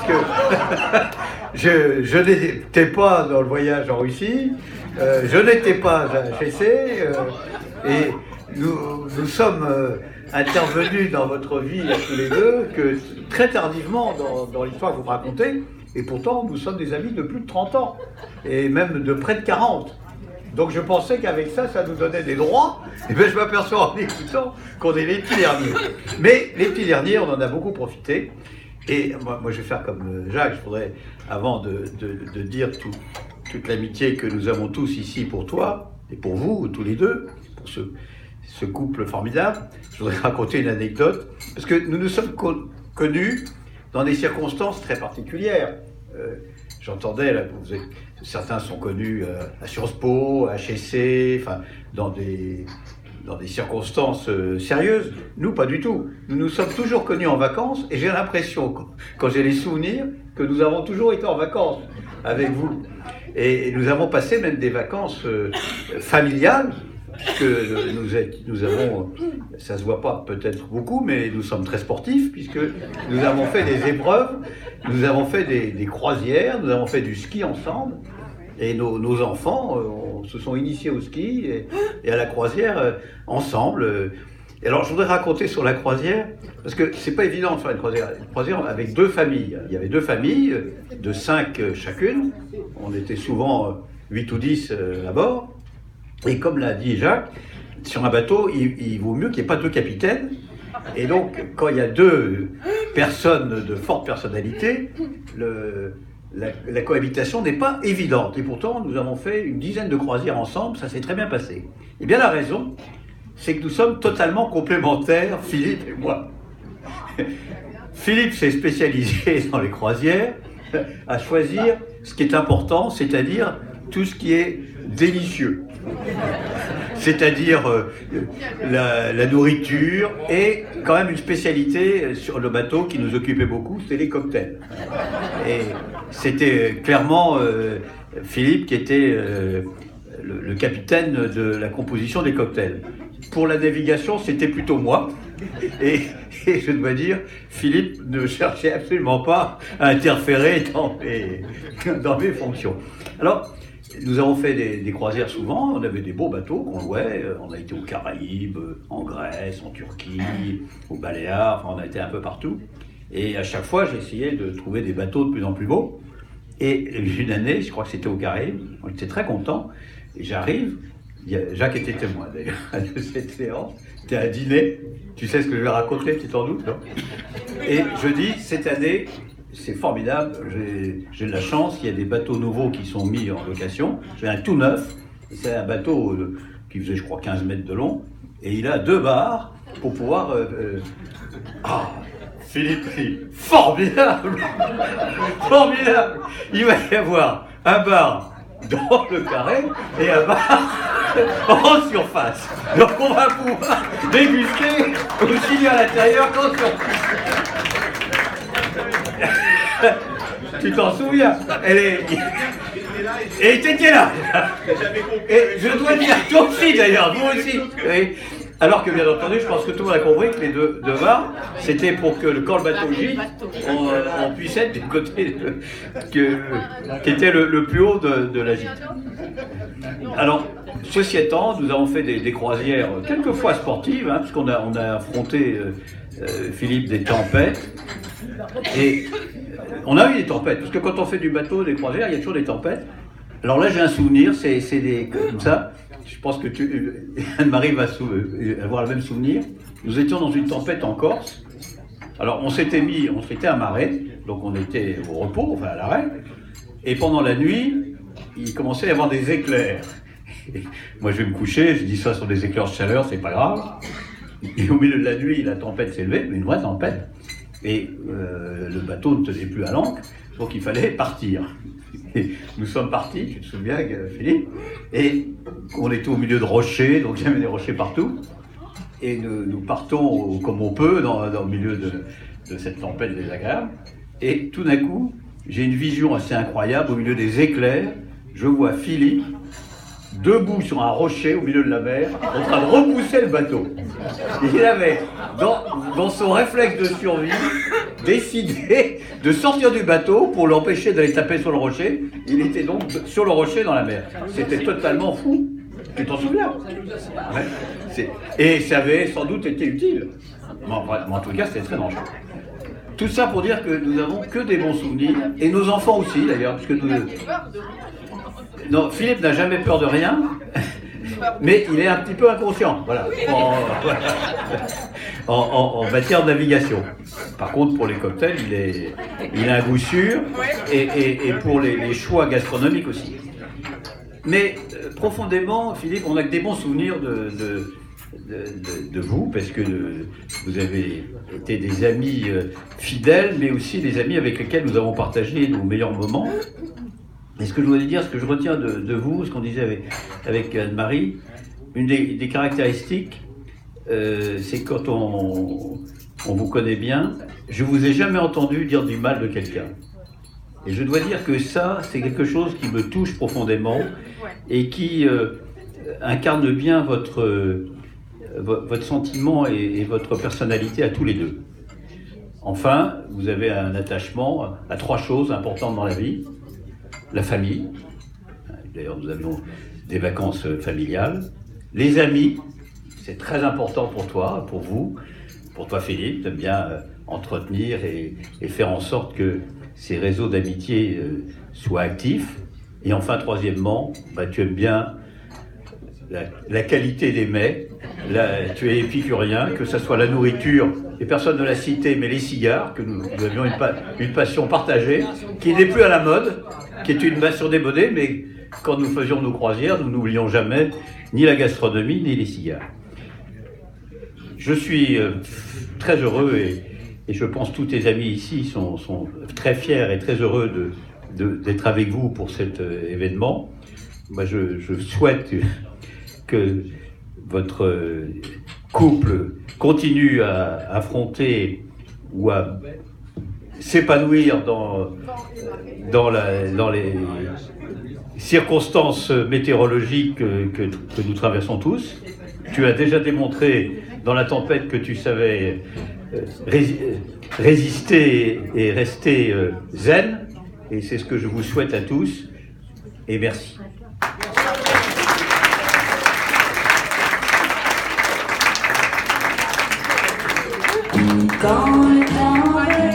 que je n'étais pas dans le voyage en Russie, je n'étais pas à HEC, et nous sommes intervenus dans votre vie à tous les deux que très tardivement dans l'histoire que vous me racontez, et pourtant nous sommes des amis de plus de 30 ans, et même de près de 40. Donc je pensais qu'avec ça, ça nous donnait des droits, et bien je m'aperçois en écoutant qu'on est les petits derniers. Mais les petits derniers, on en a beaucoup profité, et moi je vais faire comme Jacques, je voudrais, avant de dire toute l'amitié que nous avons tous ici pour toi, et pour vous, tous les deux, pour ce couple formidable, je voudrais raconter une anecdote, parce que nous nous sommes connus dans des circonstances très particulières. J'entendais, là, certains sont connus à Sciences Po, à HEC, enfin, dans des circonstances sérieuses. Nous, pas du tout. Nous nous sommes toujours connus en vacances, et j'ai l'impression, quand j'ai les souvenirs, que nous avons toujours été en vacances avec vous. Et nous avons passé même des vacances familiales, que nous avons, ça se voit pas peut-être beaucoup, mais nous sommes très sportifs, puisque nous avons fait des épreuves, nous avons fait des croisières, nous avons fait du ski ensemble, et nos enfants se sont initiés au ski et à la croisière ensemble. Et alors je voudrais raconter sur la croisière, parce que c'est pas évident de faire une croisière avec deux familles. Il y avait deux familles de 5 chacune, on était souvent 8 ou 10 à bord. Et comme l'a dit Jacques, sur un bateau, il vaut mieux qu'il n'y ait pas deux capitaines. Et donc, quand il y a deux personnes de forte personnalité, la cohabitation n'est pas évidente. Et pourtant, nous avons fait une dizaine de croisières ensemble, ça s'est très bien passé. Et bien la raison, c'est que nous sommes totalement complémentaires, Philippe et moi. Philippe s'est spécialisé dans les croisières, à choisir ce qui est important, c'est-à-dire tout ce qui est délicieux. C'est-à-dire la nourriture, et quand même une spécialité sur le bateau qui nous occupait beaucoup, c'était les cocktails. Et c'était clairement Philippe qui était le capitaine de la composition des cocktails. Pour la navigation, c'était plutôt moi. Et je dois dire, Philippe ne cherchait absolument pas à interférer dans mes fonctions. Alors, nous avons fait des croisières souvent, on avait des beaux bateaux qu'on louait, on a été aux Caraïbes, en Grèce, en Turquie, aux Baléares, enfin on a été un peu partout. Et à chaque fois, j'essayais de trouver des bateaux de plus en plus beaux. Et une année, je crois que c'était aux Caraïbes, on était très contents, et j'arrive, Jacques était témoin d'ailleurs de cette séance, c'était un dîner, tu sais ce que je vais raconter, tu t'en doutes, non? Et je dis, cette année, c'est formidable, j'ai de la chance, il y a des bateaux nouveaux qui sont mis en location. J'ai un tout neuf, c'est un bateau qui faisait je crois 15 mètres de long, et il a 2 bars pour pouvoir... Philippe, formidable. Formidable. Il va y avoir un bar dans le carré et un bar en surface. Donc on va pouvoir déguster aussi bien à l'intérieur qu'en surface. Tu t'en souviens? Et t'étais là. Et je dois dire, toi aussi d'ailleurs, vous aussi. Oui. Alors que bien entendu, je pense que tout le monde a compris que les deux bars, c'était pour que quand le bateau gîte, on puisse être du côté qui était le plus haut de la gîte. Alors, ceci étant, nous avons fait des croisières quelquefois sportives, hein, puisqu'on a affronté Philippe des tempêtes. Et on a eu des tempêtes, parce que quand on fait du bateau, des croisières, il y a toujours des tempêtes. Alors là, j'ai un souvenir, c'est comme ça. Je pense que Anne-Marie va avoir le même souvenir. Nous étions dans une tempête en Corse. Alors on s'était amarré, donc on était au repos, enfin à l'arrêt. Et pendant la nuit, il commençait à y avoir des éclairs. Et moi je vais me coucher, je dis ça sur des éclairs de chaleur, c'est pas grave. Et au milieu de la nuit, la tempête s'est levée, une vraie tempête. Et le bateau ne tenait plus à l'ancre, donc il fallait partir. Et nous sommes partis, tu te souviens, Philippe, et on était au milieu de rochers, donc il y avait des rochers partout, et nous partons comme on peut dans le milieu de cette tempête désagréable, et tout d'un coup, j'ai une vision assez incroyable, au milieu des éclairs, je vois Philippe debout sur un rocher au milieu de la mer, en train de repousser le bateau. Il avait, dans son réflexe de survie, décidé de sortir du bateau pour l'empêcher d'aller taper sur le rocher. Il était donc sur le rocher dans la mer. C'était totalement fou. Tu t'en souviens? Ouais. Et ça avait sans doute été utile. Mais en tout cas, c'était très dangereux. Tout ça pour dire que nous n'avons que des bons souvenirs, et nos enfants aussi d'ailleurs, parce que nous... Non, Philippe n'a jamais peur de rien, mais il est un petit peu inconscient, voilà, en matière de navigation. Par contre, pour les cocktails, il a un goût sûr, et pour les choix gastronomiques aussi. Mais profondément, Philippe, on n'a que des bons souvenirs de vous, parce que vous avez été des amis fidèles, mais aussi des amis avec lesquels nous avons partagé nos meilleurs moments. Et ce que je voulais dire, ce que je retiens de vous, ce qu'on disait avec Anne-Marie, une des caractéristiques, c'est quand on vous connaît bien, je vous ai jamais entendu dire du mal de quelqu'un. Et je dois dire que ça, c'est quelque chose qui me touche profondément et qui incarne bien votre sentiment et votre personnalité à tous les deux. Enfin, vous avez un attachement à 3 choses importantes dans la vie. La famille, d'ailleurs nous avions des vacances familiales. Les amis, c'est très important pour toi, pour vous, pour toi Philippe, tu aimes bien entretenir et faire en sorte que ces réseaux d'amitié soient actifs. Et enfin, troisièmement, tu aimes bien la qualité des mets. Tu es épicurien, que ce soit la nourriture, et personne ne l'a cité, mais les cigares, que nous avions une passion partagée, qui n'est plus à la mode, qui est une passion démodée, mais quand nous faisions nos croisières, nous n'oublions jamais ni la gastronomie, ni les cigares. Je suis très heureux, et je pense que tous tes amis ici sont très fiers et très heureux d'être avec vous pour cet événement. Moi, je souhaite que votre couple continue à affronter ou à s'épanouir dans les circonstances météorologiques que nous traversons tous. Tu as déjà démontré dans la tempête que tu savais résister et rester zen, et c'est ce que je vous souhaite à tous, et merci. Quand le temps